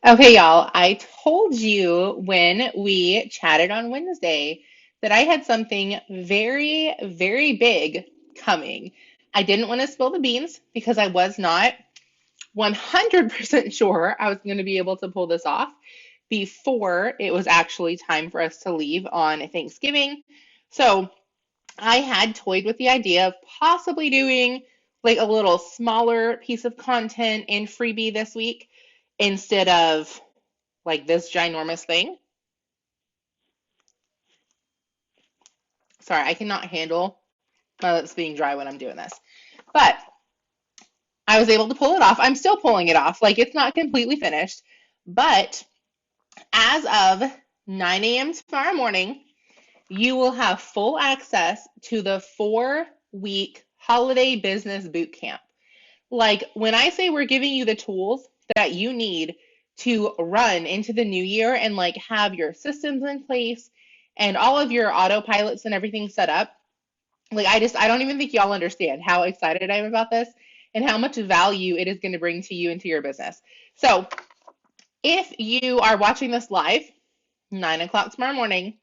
Okay, y'all, I told you when we chatted on Wednesday that I had something very, very big coming. I didn't want to spill the beans because I was not 100% sure I was going to be able to pull this off before it was actually time for us to leave on Thanksgiving. So I had toyed with the idea of possibly doing like a little smaller piece of content and freebie this week instead of like this ginormous thing. Sorry, I cannot handle my lips being dry when I'm doing this. But I was able to pull it off. I'm still pulling it off. Like it's not completely finished. But as of 9 a.m. tomorrow morning, you will have full access to the 4-week holiday business boot camp. Like when I say we're giving you the tools that you need to run into the new year and like have your systems in place and all of your autopilots and everything set up, like I don't even think y'all understand how excited I am about this and how much value it is going to bring to you and to your business. So if you are watching this live, 9 o'clock tomorrow morning,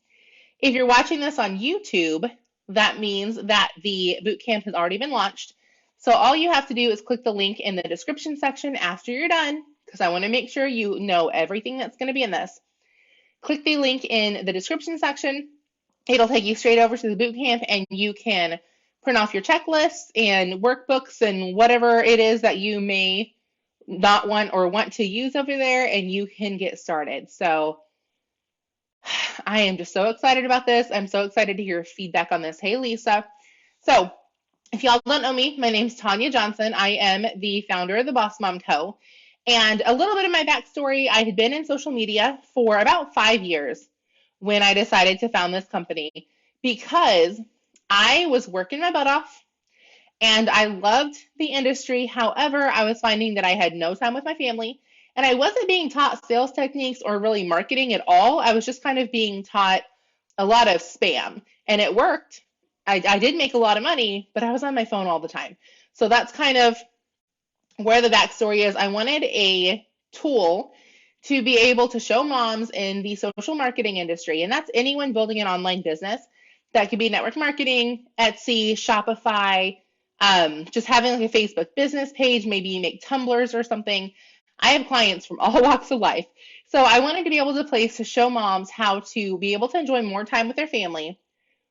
if you're watching this on YouTube, that means that the bootcamp has already been launched. So all you have to do is click the link in the description section after you're done, because I want to make sure you know everything that's going to be in this. Click the link in the description section. It'll take you straight over to the bootcamp, and you can print off your checklists and workbooks and whatever it is that you may not want or want to use over there, and you can get started. So I am just so excited about this. I'm so excited to hear feedback on this. Hey, Lisa. So, if y'all don't know me, my name's Tanya Johnson. I am the founder of the Boss Mom Co. And a little bit of my backstory, I had been in social media for about 5 years when I decided to found this company because I was working my butt off and I loved the industry. However, I was finding that I had no time with my family and I wasn't being taught sales techniques or really marketing at all. I was just kind of being taught a lot of spam and it worked. I did make a lot of money, but I was on my phone all the time. So that's kind of where the backstory is. I wanted a tool to be able to show moms in the social marketing industry, and that's anyone building an online business. That could be network marketing, Etsy, Shopify, just having like a Facebook business page. Maybe you make tumblers or something. I have clients from all walks of life. So I wanted to be able to place to show moms how to be able to enjoy more time with their family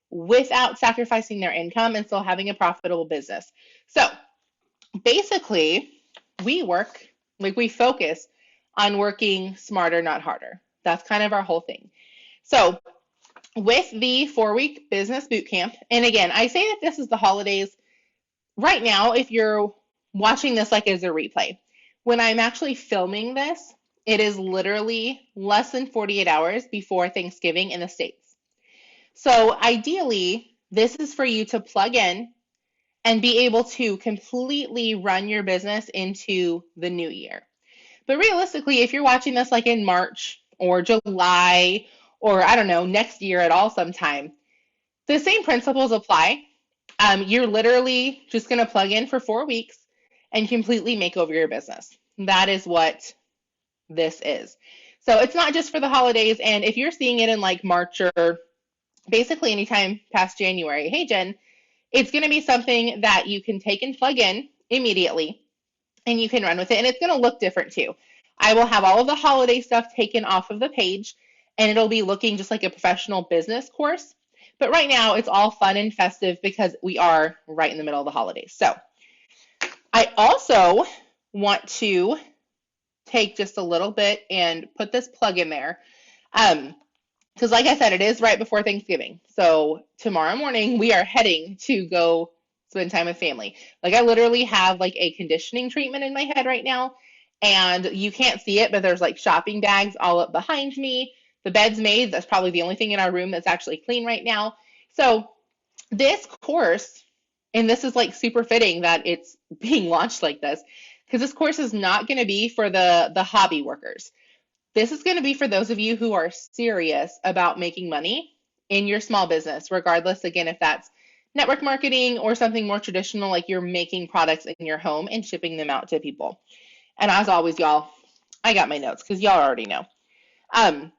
without sacrificing their income and still having a profitable business. So basically, we work, like we focus on working smarter, not harder. That's kind of our whole thing. So, with the 4-week business boot camp, and again, I say that this is the holidays right now, if you're watching this like as a replay. When I'm actually filming this, it is literally less than 48 hours before Thanksgiving in the States. So, ideally, this is for you to plug in and be able to completely run your business into the new year. But realistically, if you're watching this like in March or July or I don't know, next year at all sometime, the same principles apply. You're literally just going to plug in for 4 weeks and completely make over your business. That is what this is. So it's not just for the holidays. And if you're seeing it in like March or basically anytime past January, hey, Jen, it's going to be something that you can take and plug in immediately and you can run with it. And it's going to look different too. I will have all of the holiday stuff taken off of the page and it'll be looking just like a professional business course. But right now it's all fun and festive because we are right in the middle of the holidays. So I also want to take just a little bit and put this plug in there. Because like I said, it is right before Thanksgiving. So tomorrow morning we are heading to go spend time with family. Like I literally have like a conditioning treatment in my head right now. And you can't see it, but there's like shopping bags all up behind me. The bed's made. That's probably the only thing in our room that's actually clean right now. So this course, and this is like super fitting that it's being launched like this, because this course is not going to be for the hobby workers. This is going to be for those of you who are serious about making money in your small business, regardless, again, if that's network marketing or something more traditional, like you're making products in your home and shipping them out to people. And as always, y'all, I got my notes because y'all already know. Um,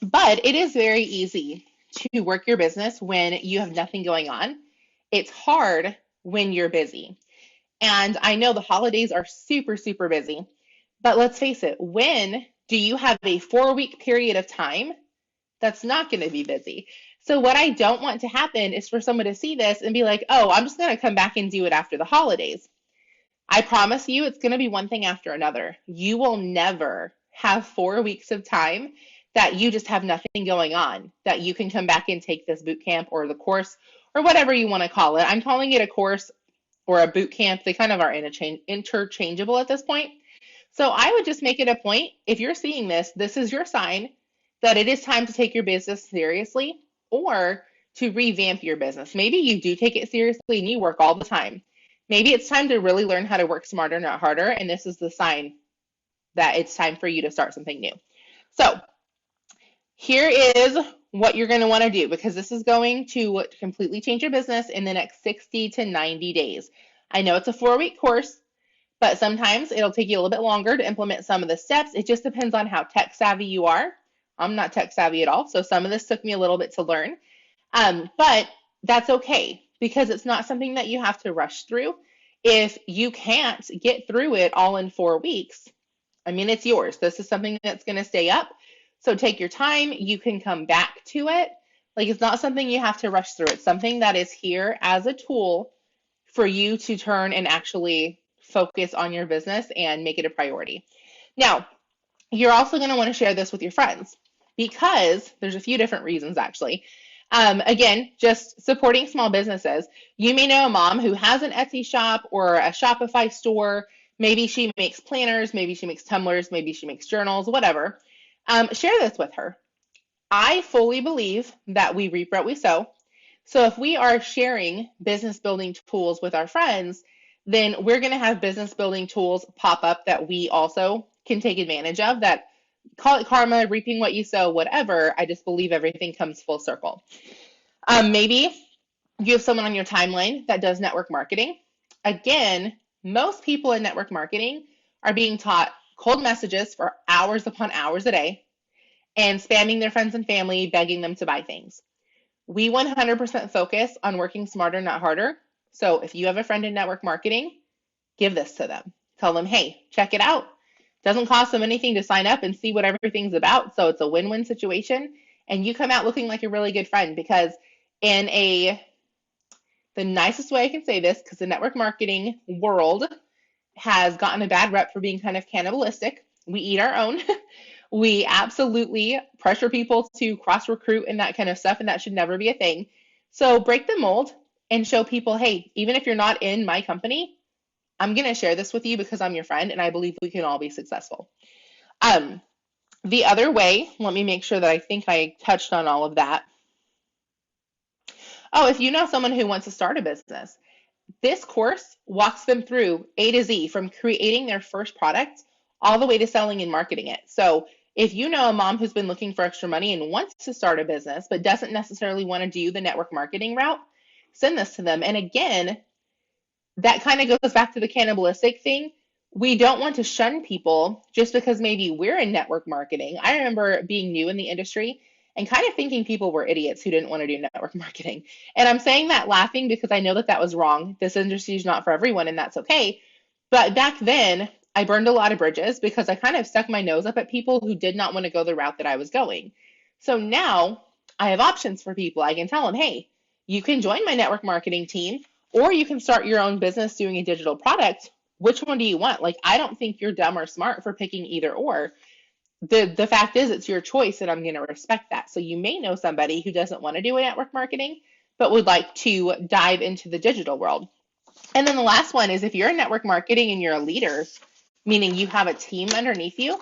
but it is very easy to work your business when you have nothing going on. It's hard when you're busy. And I know the holidays are super, super busy. But let's face it, when do you have a 4 week period of time that's not going to be busy? So, what I don't want to happen is for someone to see this and be like, oh, I'm just going to come back and do it after the holidays. I promise you, it's going to be one thing after another. You will never have 4 weeks of time that you just have nothing going on, that you can come back and take this boot camp or the course or whatever you want to call it. I'm calling it a course or a boot camp. They kind of are interchangeable at this point. So I would just make it a point. If you're seeing this, this is your sign that it is time to take your business seriously or to revamp your business. Maybe you do take it seriously and you work all the time. Maybe it's time to really learn how to work smarter, not harder. And this is the sign that it's time for you to start something new. So here is what you're going to want to do, because this is going to completely change your business in the next 60 to 90 days. I know it's a 4 week course, but sometimes it'll take you a little bit longer to implement some of the steps. It just depends on how tech savvy you are. I'm not tech savvy at all, so some of this took me a little bit to learn. But that's okay, because it's not something that you have to rush through. If you can't get through it all in 4 weeks, I mean, it's yours. This is something that's going to stay up. So take your time. You can come back to it. Like, it's not something you have to rush through. It's something that is here as a tool for you to turn and actually focus on your business and make it a priority. Now, you're also going to want to share this with your friends, because there's a few different reasons actually. Again, just supporting small businesses. You may know a mom who has an Etsy shop or a Shopify store. Maybe she makes planners, maybe she makes tumblers, maybe she makes journals, whatever. Share this with her. I fully believe that we reap what we sow. So if we are sharing business building tools with our friends, then we're going to have business building tools pop up that we also can take advantage of. That, call it karma, reaping what you sow, whatever. I just believe everything comes full circle. Maybe you have someone on your timeline that does network marketing. Again, most people in network marketing are being taught cold messages for hours upon hours a day and spamming their friends and family, begging them to buy things. We 100% focus on working smarter, not harder. So if you have a friend in network marketing, give this to them. Tell them, hey, check it out. Doesn't cost them anything to sign up and see what everything's about. So it's a win-win situation. And you come out looking like a really good friend, because the nicest way I can say this, because the network marketing world has gotten a bad rep for being kind of cannibalistic. We eat our own. We absolutely pressure people to cross recruit and that kind of stuff, and that should never be a thing. So break the mold and show people, hey, even if you're not in my company, I'm going to share this with you because I'm your friend and I believe we can all be successful. The other way, let me make sure that I think I touched on all of that. Oh, if you know someone who wants to start a business, this course walks them through A to Z, from creating their first product all the way to selling and marketing it. So if you know a mom who's been looking for extra money and wants to start a business but doesn't necessarily want to do the network marketing route, send this to them. And again, that kind of goes back to the cannibalistic thing. We don't want to shun people just because maybe we're in network marketing. I remember being new in the industry and kind of thinking people were idiots who didn't want to do network marketing. And I'm saying that laughing because I know that that was wrong. This industry is not for everyone, and that's okay. But back then, I burned a lot of bridges because I kind of stuck my nose up at people who did not want to go the route that I was going. So now I have options for people. I can tell them, hey, you can join my network marketing team, or you can start your own business doing a digital product. Which one do you want? Like, I don't think you're dumb or smart for picking either or. The fact is, it's your choice, and I'm going to respect that. So you may know somebody who doesn't want to do a network marketing, but would like to dive into the digital world. And then the last one is, if you're in network marketing and you're a leader, meaning you have a team underneath you,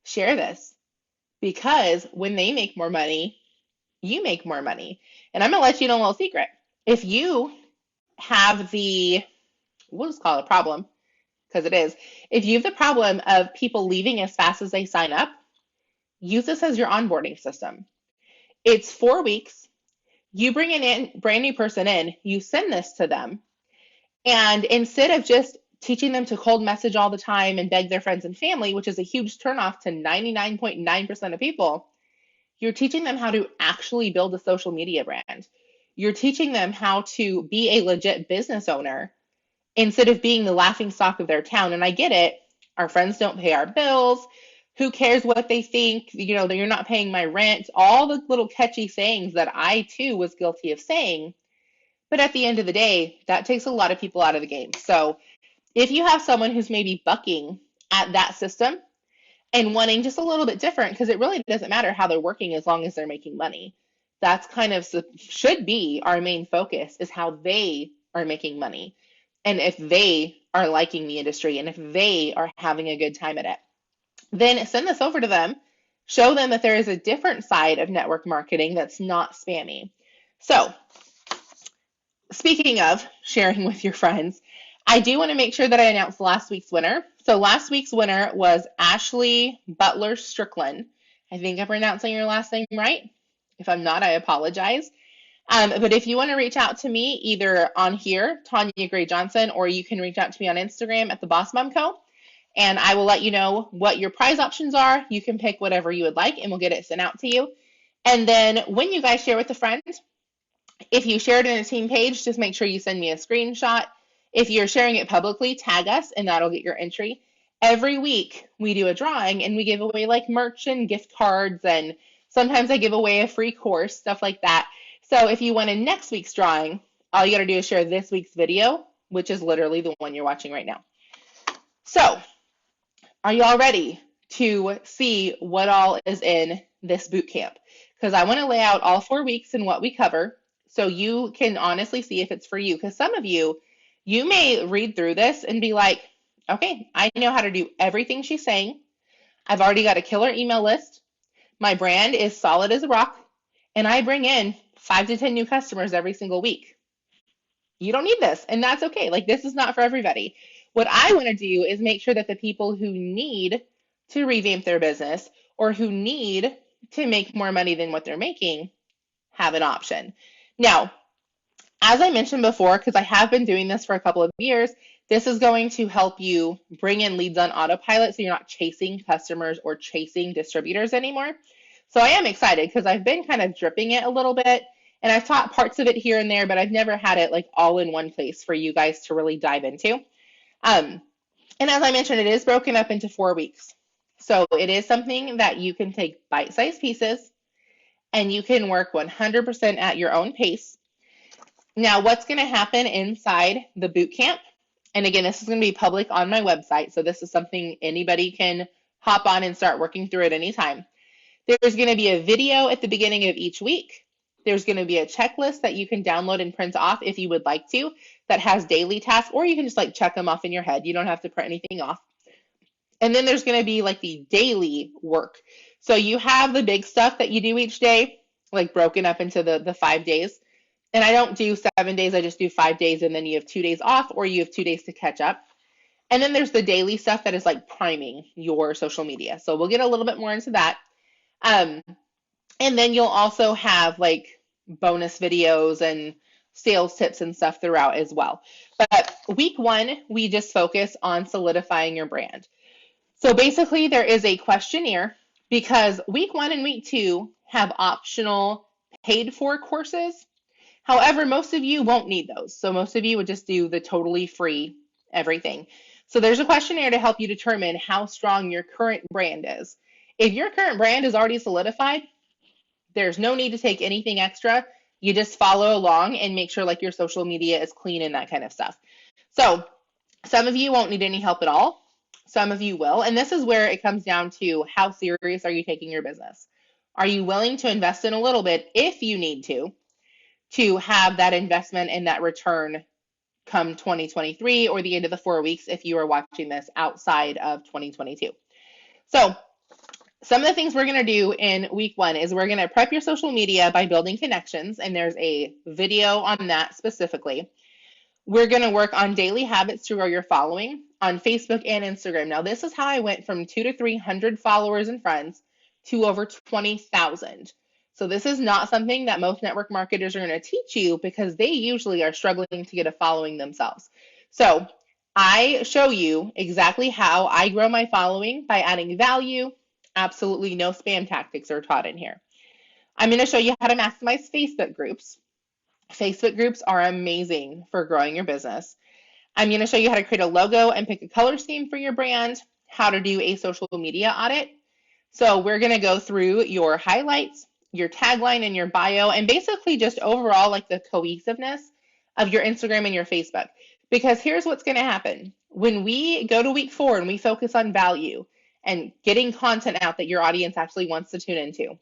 share this, because when they make more money, you make more money. And I'm going to let you know a little secret. If you have we'll just call it a problem, because it is. If you have the problem of people leaving as fast as they sign up, use this as your onboarding system. It's 4 weeks. You bring brand new person in, you send this to them, and instead of just teaching them to cold message all the time and beg their friends and family, which is a huge turnoff to 99.9% of people. You're teaching them how to actually build a social media brand. You're teaching them how to be a legit business owner instead of being the laughing stock of their town. And I get it. Our friends don't pay our bills. Who cares what they think? You know, that you're not paying my rent. All the little catchy sayings that I too was guilty of saying. But at the end of the day, that takes a lot of people out of the game. So if you have someone who's maybe bucking at that system and wanting just a little bit different, because it really doesn't matter how they're working as long as they're making money. That's kind of should be our main focus is how they are making money. And if they are liking the industry and if they are having a good time at it, then send this over to them. Show them that there is a different side of network marketing that's not spammy. So, speaking of sharing with your friends, I do want to make sure that I announce last week's winner. So last week's winner was Ashley Butler Strickland. I think I'm pronouncing your last name right. If I'm not, I apologize. But if you want to reach out to me either on here, Tanya Gray Johnson, or you can reach out to me on Instagram at the Boss Mom Co. And I will let you know what your prize options are. You can pick whatever you would like and we'll get it sent out to you. And then when you guys share with a friend, if you share it in a team page, just make sure you send me a screenshot. If you're sharing it publicly, tag us and that'll get your entry. Every week we do a drawing and we give away like merch and gift cards, and sometimes I give away a free course, stuff like that. So if you want in next week's drawing, all you got to do is share this week's video, which is literally the one you're watching right now. So are you all ready to see what all is in this boot camp? Because I want to lay out all 4 weeks and what we cover so you can honestly see if it's for you. Because some of you, you may read through this and be like, okay, I know how to do everything she's saying. I've already got a killer email list. My brand is solid as a rock. And I bring in 5 to 10 new customers every single week. You don't need this, and that's okay. Like, this is not for everybody. What I want to do is make sure that the people who need to revamp their business or who need to make more money than what they're making have an option. Now, as I mentioned before, because I have been doing this for a couple of years, this is going to help you bring in leads on autopilot so you're not chasing customers or chasing distributors anymore. So I am excited because I've been kind of dripping it a little bit, and I've taught parts of it here and there, but I've never had it like all in one place for you guys to really dive into. And as I mentioned, it is broken up into 4 weeks. So it is something that you can take bite-sized pieces and you can work 100% at your own pace. Now, what's going to happen inside the boot camp? And again, this is going to be public on my website. So this is something anybody can hop on and start working through at any time. There's going to be a video at the beginning of each week. There's going to be a checklist that you can download and print off if you would like to, that has daily tasks, or you can just like check them off in your head. You don't have to print anything off. And then there's going to be like the daily work. So you have the big stuff that you do each day, like broken up into the 5 days. And I don't do 7 days, I just do 5 days, and then you have 2 days off, or you have 2 days to catch up. And then there's the daily stuff that is like priming your social media. So we'll get a little bit more into that. And then you'll also have like bonus videos and sales tips and stuff throughout as well. But week 1, we just focus on solidifying your brand. So basically there is a questionnaire because week 1 and week 2 have optional paid for courses. However, most of you won't need those. So most of you would just do the totally free everything. So there's a questionnaire to help you determine how strong your current brand is. If your current brand is already solidified, there's no need to take anything extra. You just follow along and make sure like your social media is clean and that kind of stuff. So some of you won't need any help at all. Some of you will. And this is where it comes down to how serious are you taking your business? Are you willing to invest in a little bit if you need to have that investment and that return come 2023 or the end of the 4 weeks if you are watching this outside of 2022. So some of the things we're going to do in week 1 is we're going to prep your social media by building connections, and there's a video on that specifically. We're going to work on daily habits to grow your following on Facebook and Instagram. Now, this is how I went from 200 to 300 followers and friends to over 20,000. So this is not something that most network marketers are going to teach you because they usually are struggling to get a following themselves. So I show you exactly how I grow my following by adding value. Absolutely no spam tactics are taught in here. I'm going to show you how to maximize Facebook groups. Facebook groups are amazing for growing your business. I'm going to show you how to create a logo and pick a color scheme for your brand, how to do a social media audit. So we're going to go through your highlights, your tagline and your bio, and basically just overall like the cohesiveness of your Instagram and your Facebook. Because here's what's going to happen. When we go to week 4 and we focus on value and getting content out that your audience actually wants to tune into,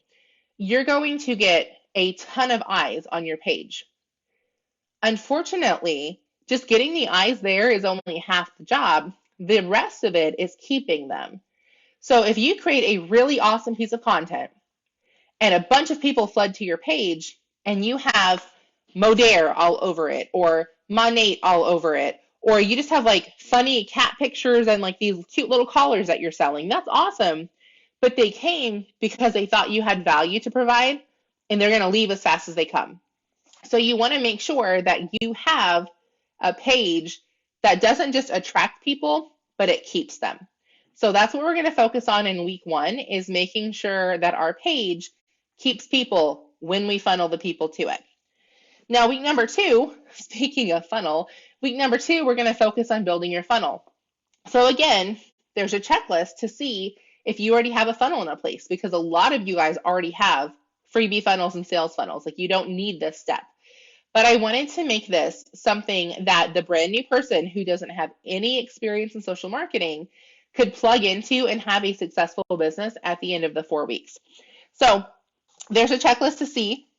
you're going to get a ton of eyes on your page. Unfortunately, just getting the eyes there is only half the job. The rest of it is keeping them. So if you create a really awesome piece of content and a bunch of people flood to your page and you have Modere all over it or Monate all over it, or you just have like funny cat pictures and like these cute little collars that you're selling, that's awesome. But they came because they thought you had value to provide and they're going to leave as fast as they come. So you want to make sure that you have a page that doesn't just attract people, but it keeps them. So that's what we're going to focus on in week 1 is making sure that our page keeps people when we funnel the people to it. Now, week number 2, speaking of funnel, week number 2, we're going to focus on building your funnel. So again, there's a checklist to see if you already have a funnel in a place because a lot of you guys already have freebie funnels and sales funnels. Like you don't need this step. But I wanted to make this something that the brand new person who doesn't have any experience in social marketing could plug into and have a successful business at the end of the 4 weeks. So there's a checklist to see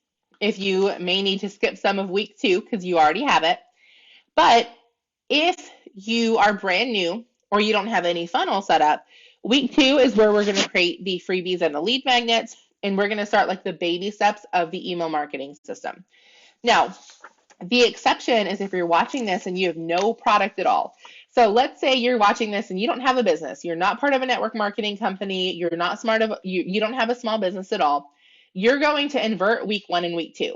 if you may need to skip some of week 2 because you already have it. But if you are brand new or you don't have any funnel set up, week 2 is where we're going to create the freebies and the lead magnets, and we're going to start like the baby steps of the email marketing system. Now, the exception is if you're watching this and you have no product at all. So let's say you're watching this and you don't have a business. You're not part of a network marketing company. You're not you don't have a small business at all. You're going to invert week 1 and week 2.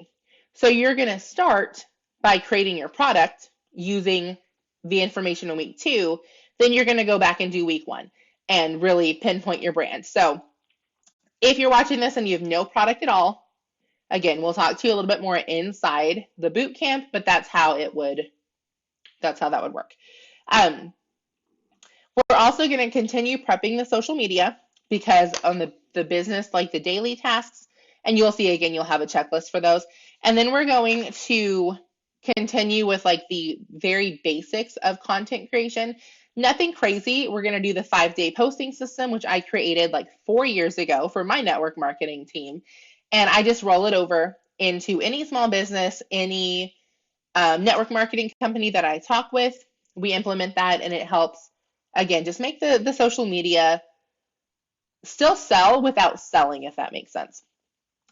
So you're going to start by creating your product using the information in week 2. Then you're going to go back and do week 1 and really pinpoint your brand. So if you're watching this and you have no product at all, again, we'll talk to you a little bit more inside the boot camp, but that's how that would work. We're also going to continue prepping the social media because on the business, like the daily tasks, and you'll see again, you'll have a checklist for those. And then we're going to continue with like the very basics of content creation. Nothing crazy. We're going to do the 5-day posting system, which I created like 4 years ago for my network marketing team. And I just roll it over into any small business, any network marketing company that I talk with. We implement that and it helps, again, just make the social media still sell without selling, if that makes sense.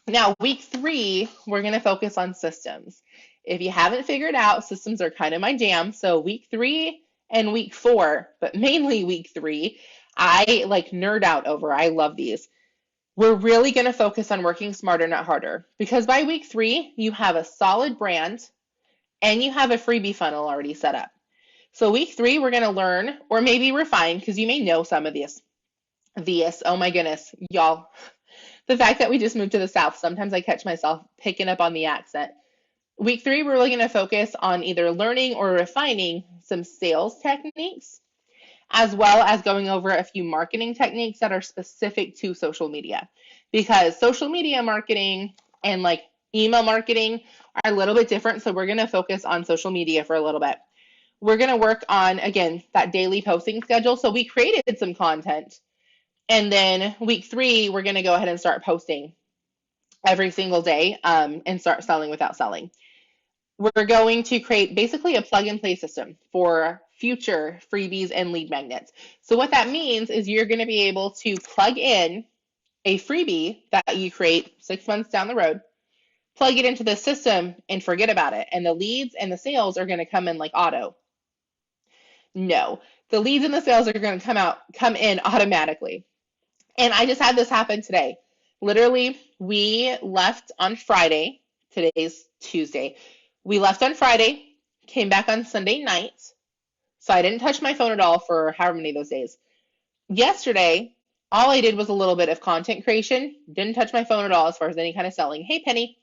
Now, week 3, we're going to focus on systems. If you haven't figured out, systems are kind of my jam. So week 3 and week 4, but mainly week 3, I like nerd out over. I love these. We're really going to focus on working smarter, not harder, because by week 3, you have a solid brand and you have a freebie funnel already set up. So week 3, we're going to learn or maybe refine because you may know some of this. Oh my goodness, y'all. The fact that we just moved to the South, sometimes I catch myself picking up on the accent. Week 3, we're really going to focus on either learning or refining some sales techniques, as well as going over a few marketing techniques that are specific to social media. Because social media marketing and like email marketing are a little bit different, so we're going to focus on social media for a little bit. We're going to work on, again, that daily posting schedule. So we created some content. And then week 3, we're going to go ahead and start posting every single day and start selling without selling. We're going to create basically a plug and play system for future freebies and lead magnets. So what that means is you're going to be able to plug in a freebie that you create 6 months down the road, plug it into the system and forget about it. And the leads and the sales are going to come in like auto. No, the leads and the sales are going to come in automatically. And I just had this happen today. Literally, we left on Friday. Today's Tuesday. We left on Friday, came back on Sunday night. So I didn't touch my phone at all for however many of those days. Yesterday, all I did was a little bit of content creation, didn't touch my phone at all as far as any kind of selling. Hey, Penny.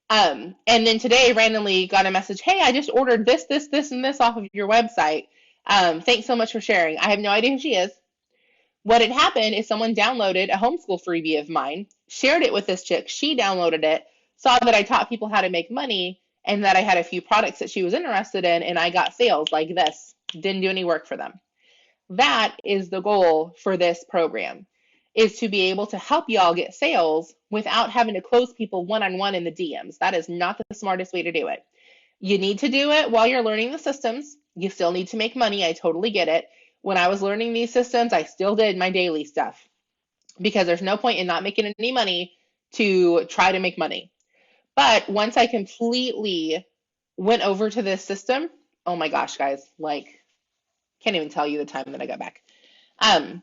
And then today, randomly got a message. Hey, I just ordered this, and this off of your website. Thanks so much for sharing. I have no idea who she is. What had happened is someone downloaded a homeschool freebie of mine, shared it with this chick. She downloaded it, saw that I taught people how to make money, and that I had a few products that she was interested in, and I got sales like this. Didn't do any work for them. That is the goal for this program, is to be able to help y'all get sales without having to close people one-on-one in the DMs. That is not the smartest way to do it. You need to do it while you're learning the systems. You still need to make money. I totally get it. When I was learning these systems, I still did my daily stuff because there's no point in not making any money to try to make money. But once I completely went over to this system, oh my gosh, guys, like, can't even tell you the time that I got back. And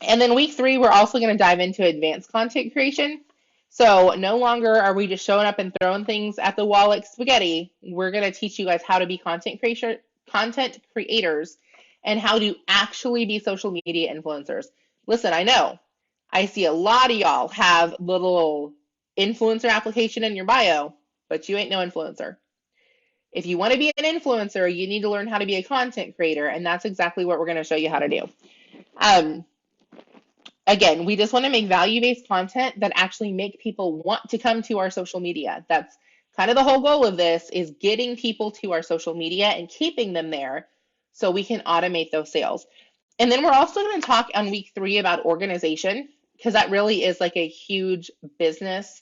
then week 3, we're also going to dive into advanced content creation. So no longer are we just showing up and throwing things at the wall like spaghetti. We're going to teach you guys how to be content creators and how to actually be social media influencers. Listen, I know I see a lot of y'all have little influencer application in your bio, but you ain't no influencer. If you want to be an influencer, you need to learn how to be a content creator, and that's exactly what we're going to show you how to do. Again, we just want to make value-based content that actually make people want to come to our social media. That's kind of the whole goal of this, is getting people to our social media and keeping them there so we can automate those sales. And then we're also going to talk on week 3 about organization, because that really is like a huge business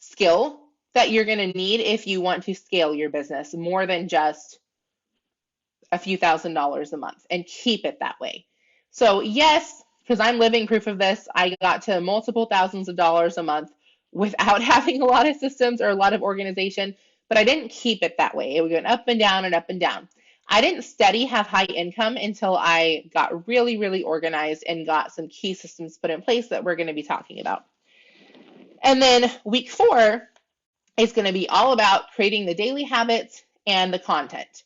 skill that you're going to need if you want to scale your business more than just a few $1,000s a month and keep it that way. So yes, because I'm living proof of this, I got to multiple thousands of dollars a month without having a lot of systems or a lot of organization, but I didn't keep it that way. It would go up and down and up and down. I didn't steady have high income until I got really, really organized and got some key systems put in place that we're going to be talking about. And then week 4 is going to be all about creating the daily habits and the content.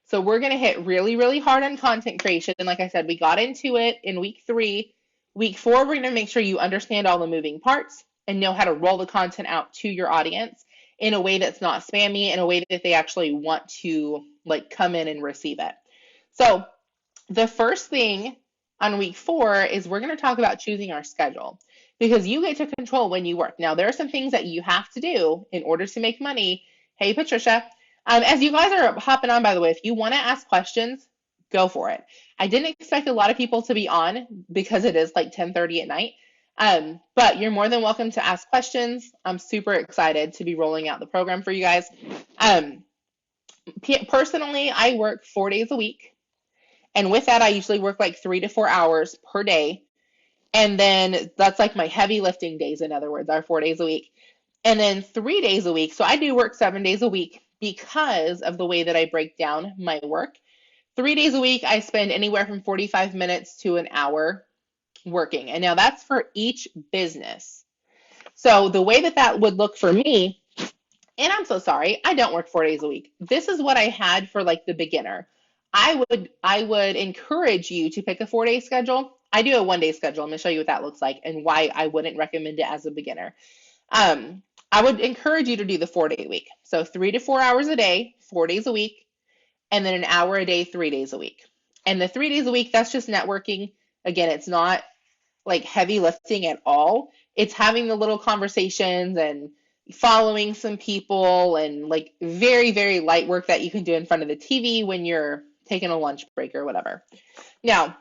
So we're going to hit really, really hard on content creation. And like I said, we got into it in week 3. Week 4, we're going to make sure you understand all the moving parts and know how to roll the content out to your audience in a way that's not spammy, in a way that they actually want to like come in and receive it. So the first thing on week 4 is we're going to talk about choosing our schedule, because you get to control when you work. Now, there are some things that you have to do in order to make money. Hey, Patricia. As you guys are hopping on, by the way, if you want to ask questions, go for it. I didn't expect a lot of people to be on because it is like 10:30 at night, but you're more than welcome to ask questions. I'm super excited to be rolling out the program for you guys. Personally, I work 4 days a week, and with that, I usually work like 3 to 4 hours per day, and then that's like my heavy lifting days, in other words, are 4 days a week. And then 3 days a week, so I do work 7 days a week because of the way that I break down my work. 3 days a week, I spend anywhere from 45 minutes to an hour working. And now that's for each business. So the way that that would look for me, and I'm so sorry, I don't work 4 days a week. This is what I had for like the beginner. I would encourage you to pick a 4-day schedule. I do a 1-day schedule. I'm going to show you what that looks like and why I wouldn't recommend it as a beginner. I would encourage you to do the 4-day week. So 3 to 4 hours a day, 4 days a week, and then an hour a day, 3 days a week. And the 3 days a week, that's just networking. Again, it's not like heavy lifting at all. It's having the little conversations and following some people and like very, very light work that you can do in front of the TV when you're taking a lunch break or whatever. Now,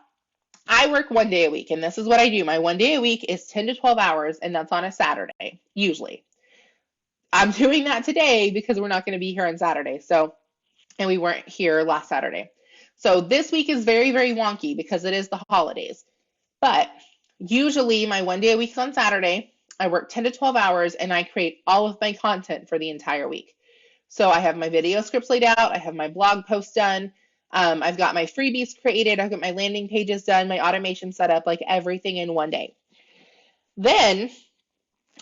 I work 1 day a week, and this is what I do. My 1 day a week is 10 to 12 hours, and that's on a Saturday, usually. I'm doing that today because we're not going to be here on Saturday. And we weren't here last Saturday. So this week is very, very wonky because it is the holidays. But usually my 1 day a week is on Saturday. I work 10 to 12 hours and I create all of my content for the entire week. So I have my video scripts laid out. I have my blog posts done. I've got my freebies created. I've got my landing pages done, my automation set up, like everything in 1 day. Then,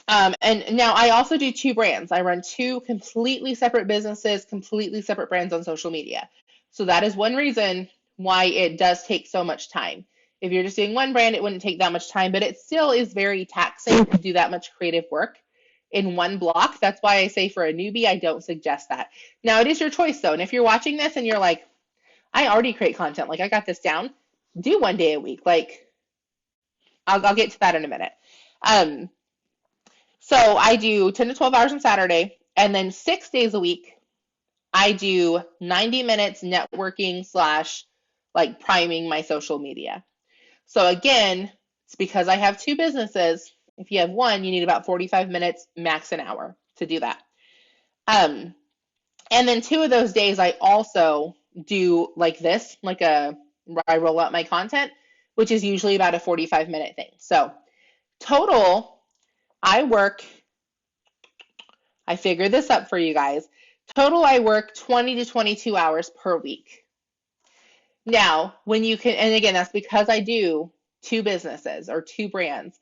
and now I also do 2 brands. I run 2 completely separate businesses, completely separate brands on social media. So that is one reason why it does take so much time. If you're just doing one brand, it wouldn't take that much time, but it still is very taxing to do that much creative work in one block. That's why I say for a newbie, I don't suggest that. Now, it is your choice though. And if you're watching this and you're like, I already create content, like I got this down, do 1 day a week. Like I'll get to that in a minute. Um, so I do 10 to 12 hours on Saturday, and then 6 days a week, I do 90 minutes networking slash like priming my social media. So again, it's because I have two businesses. If you have one, you need about 45 minutes, max an hour to do that. Um, and then 2 of those days, I also do like this, I roll out my content, which is usually about a 45-minute thing. So total, I work, I figured this up for you guys. Total, I work 20 to 22 hours per week. Now, when you can, and again, that's because I do two businesses or two brands.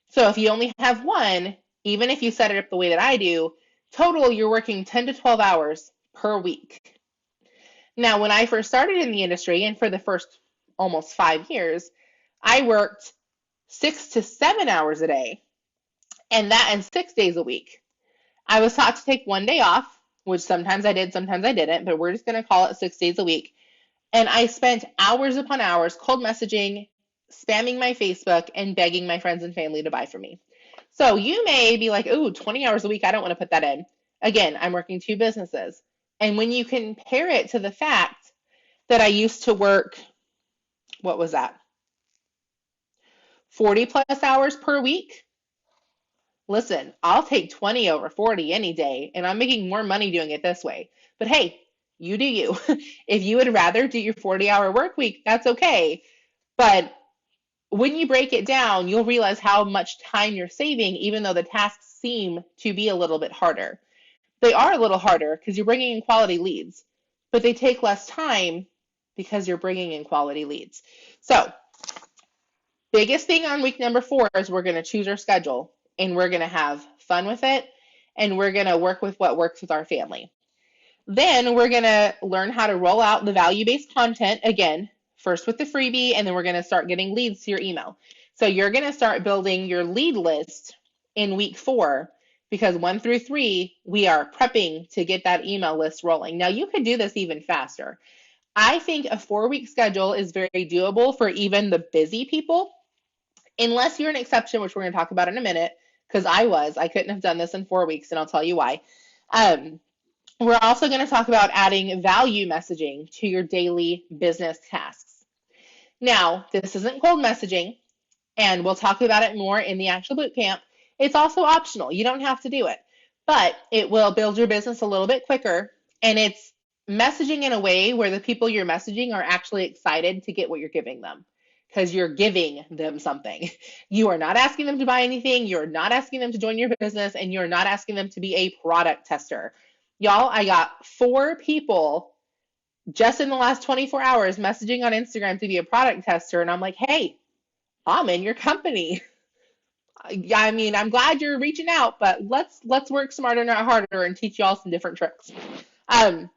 So if you only have one, even if you set it up the way that I do, total, you're working 10 to 12 hours per week. Now, when I first started in the industry, and for the first almost 5 years, I worked 6 to 7 hours a day, and that in 6 days a week. I was taught to take 1 day off, which sometimes I did, sometimes I didn't, but we're just going to call it 6 days a week. And I spent hours upon hours cold messaging, spamming my Facebook, and begging my friends and family to buy from me. So you may be like, ooh, 20 hours a week, I don't want to put that in. Again, I'm working two businesses. And when you compare it to the fact that I used to work, what was that? 40 plus hours per week. Listen, I'll take 20 over 40 any day, and I'm making more money doing it this way. But hey, you do you. If you would rather do your 40-hour work week, that's okay. But when you break it down, you'll realize how much time you're saving, even though the tasks seem to be a little bit harder. They are a little harder because you're bringing in quality leads, but they take less time because you're bringing in quality leads. So, biggest thing on week number 4 is we're going to choose our schedule, and we're going to have fun with it, and we're going to work with what works with our family. Then we're going to learn how to roll out the value-based content again, first with the freebie, and then we're going to start getting leads to your email. So you're going to start building your lead list in week 4, because 1 through 3, we are prepping to get that email list rolling. Now you could do this even faster. I think a 4-week schedule is very doable for even the busy people, unless you're an exception, which we're going to talk about in a minute, because I couldn't have done this in 4 weeks, and I'll tell you why. We're also going to talk about adding value messaging to your daily business tasks. Now, this isn't cold messaging, and we'll talk about it more in the actual bootcamp. It's also optional. You don't have to do it, but it will build your business a little bit quicker, and it's messaging in a way where the people you're messaging are actually excited to get what you're giving them, because you're giving them something. You are not asking them to buy anything. You're not asking them to join your business, and you're not asking them to be a product tester. Y'all, I got 4 people just in the last 24 hours messaging on Instagram to be a product tester, and I'm like, hey, I'm in your company. I mean, I'm glad you're reaching out, but let's work smarter, not harder, and teach y'all some different tricks. And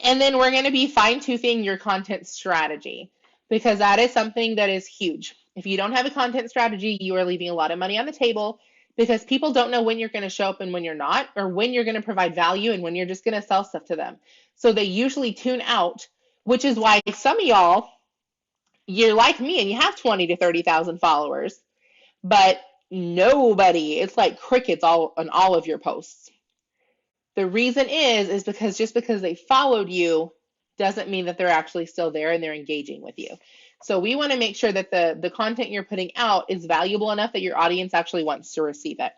then we're going to be fine-toothing your content strategy, because that is something that is huge. If you don't have a content strategy, you are leaving a lot of money on the table, because people don't know when you're going to show up and when you're not, or when you're going to provide value and when you're just going to sell stuff to them. So they usually tune out, which is why some of y'all, you're like me and you have 20 to 30,000 followers, but nobody, it's like crickets all on all of your posts. The reason is because just because they followed you doesn't mean that they're actually still there and they're engaging with you. So we want to make sure that the content you're putting out is valuable enough that your audience actually wants to receive it.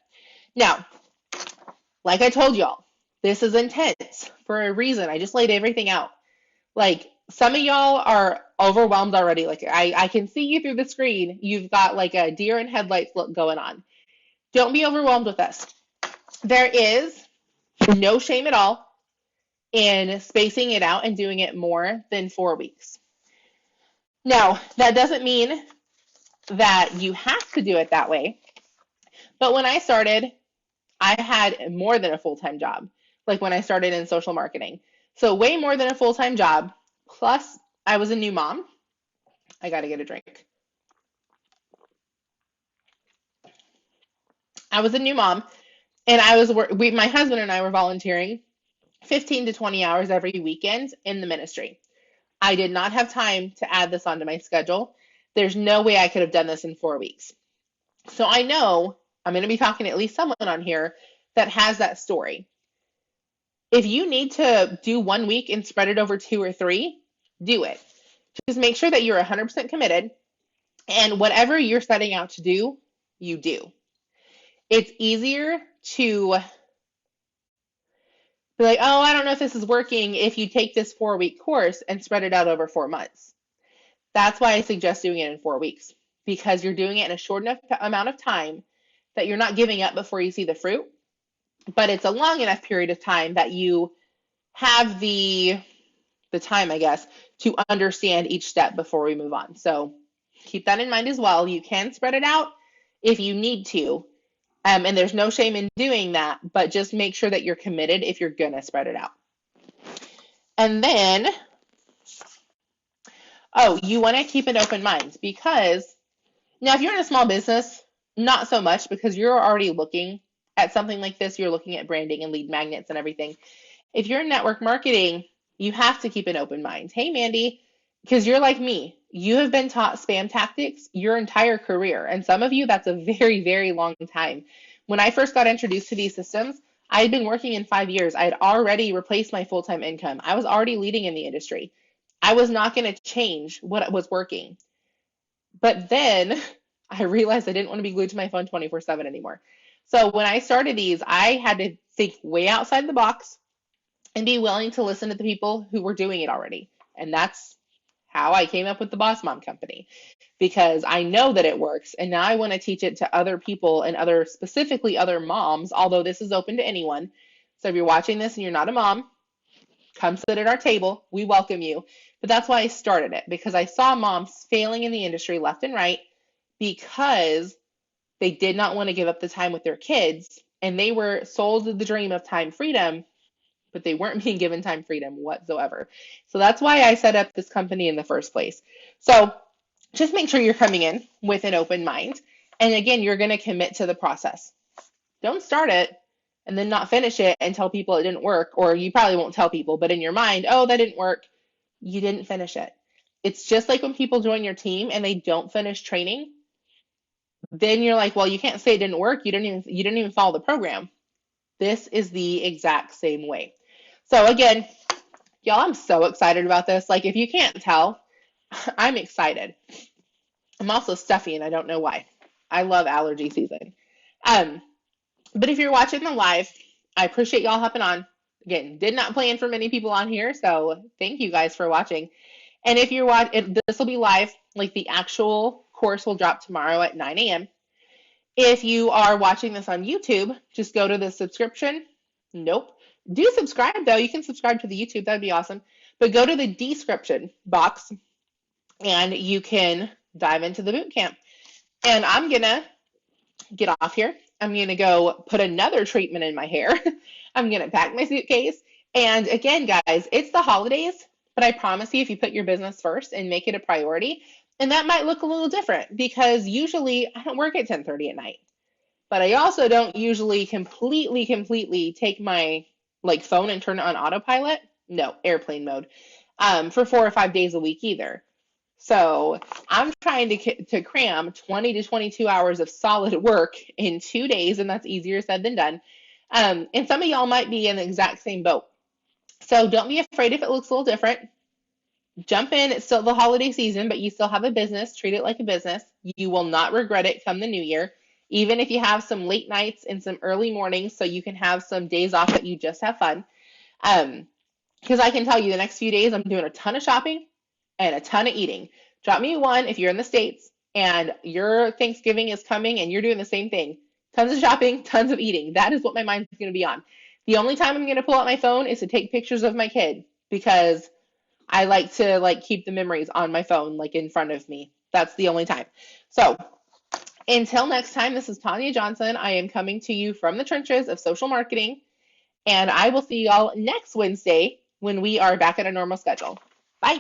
Now, like I told y'all, this is intense for a reason. I just laid everything out. Like, some of y'all are overwhelmed already. Like, I can see you through the screen. You've got like a deer in headlights look going on. Don't be overwhelmed with this. There is no shame at all in spacing it out and doing it more than 4 weeks. Now, that doesn't mean that you have to do it that way. But when I started, I had more than a full-time job, like when I started in social marketing. So way more than a full-time job, plus I was a new mom. I got to get a drink. I was a new mom, and my husband and I were volunteering 15 to 20 hours every weekend in the ministry. I did not have time to add this onto my schedule. There's no way I could have done this in 4 weeks. So I know I'm going to be talking to at least someone on here that has that story. If you need to do 1 week and spread it over 2 or 3, do it. Just make sure that you're 100% committed, and whatever you're setting out to do, you do. It's easier to be like, oh, I don't know if this is working if you take this 4 week course and spread it out over 4 months. That's why I suggest doing it in 4 weeks, because you're doing it in a short enough amount of time that you're not giving up before you see the fruit, but it's a long enough period of time that you have the time, I guess, to understand each step before we move on. So keep that in mind as well. You can spread it out if you need to. And there's no shame in doing that, but just make sure that you're committed if you're going to spread it out. And then, you want to keep an open mind, because now if you're in a small business, not so much, because you're already looking at something like this. You're looking at branding and lead magnets and everything. If you're in network marketing, you have to keep an open mind. Hey, Mandy, because you're like me. You have been taught spam tactics your entire career. And some of you, that's a very, very long time. When I first got introduced to these systems, I had been working in 5 years. I had already replaced my full-time income. I was already leading in the industry. I was not going to change what was working. But then I realized I didn't want to be glued to my phone 24/7 anymore. So when I started these, I had to think way outside the box and be willing to listen to the people who were doing it already. And that's how I came up with the Boss Mom Company, because I know that it works. And now I want to teach it to other people and specifically other moms, although this is open to anyone. So if you're watching this and you're not a mom, come sit at our table. We welcome you. But that's why I started it, because I saw moms failing in the industry left and right because they did not want to give up the time with their kids, and they were sold the dream of time freedom, but they weren't being given time freedom whatsoever. So that's why I set up this company in the first place. So just make sure you're coming in with an open mind. And again, you're going to commit to the process. Don't start it and then not finish it and tell people it didn't work, or you probably won't tell people, but in your mind, oh, that didn't work. You didn't finish it. It's just like when people join your team and they don't finish training, then you're like, well, you can't say it didn't work. You didn't even follow the program. This is the exact same way. So again, y'all, I'm so excited about this. Like, if you can't tell, I'm excited. I'm also stuffy, and I don't know why. I love allergy season. But if you're watching the live, I appreciate y'all hopping on. Again, did not plan for many people on here, so thank you guys for watching. And if you're watching, this will be live. Like, the actual course will drop tomorrow at 9 a.m. If you are watching this on YouTube, just go to the subscription. Nope. Do subscribe, though. You can subscribe to the YouTube. That'd be awesome. But go to the description box, and you can dive into the boot camp. And I'm going to get off here. I'm going to go put another treatment in my hair. I'm going to pack my suitcase. And again, guys, it's the holidays, but I promise you, if you put your business first and make it a priority, and that might look a little different, because usually I don't work at 10:30 at night, but I also don't usually completely take my phone and turn it on autopilot. No, airplane mode, for 4 or 5 days a week either. So I'm trying to cram 20 to 22 hours of solid work in 2 days, and that's easier said than done. And some of y'all might be in the exact same boat. So don't be afraid if it looks a little different. Jump in. It's still the holiday season, but you still have a business. Treat it like a business. You will not regret it come the new year, even if you have some late nights and some early mornings, so you can have some days off that you just have fun. Because I can tell you, the next few days I'm doing a ton of shopping and a ton of eating. Drop me one if you're in the States and your Thanksgiving is coming and you're doing the same thing. Tons of shopping, tons of eating. That is what my mind's going to be on. The only time I'm going to pull out my phone is to take pictures of my kid, because I like to keep the memories on my phone, in front of me. That's the only time. So until next time, this is Tanya Johnson. I am coming to you from the trenches of social marketing, and I will see y'all next Wednesday when we are back at a normal schedule. Bye.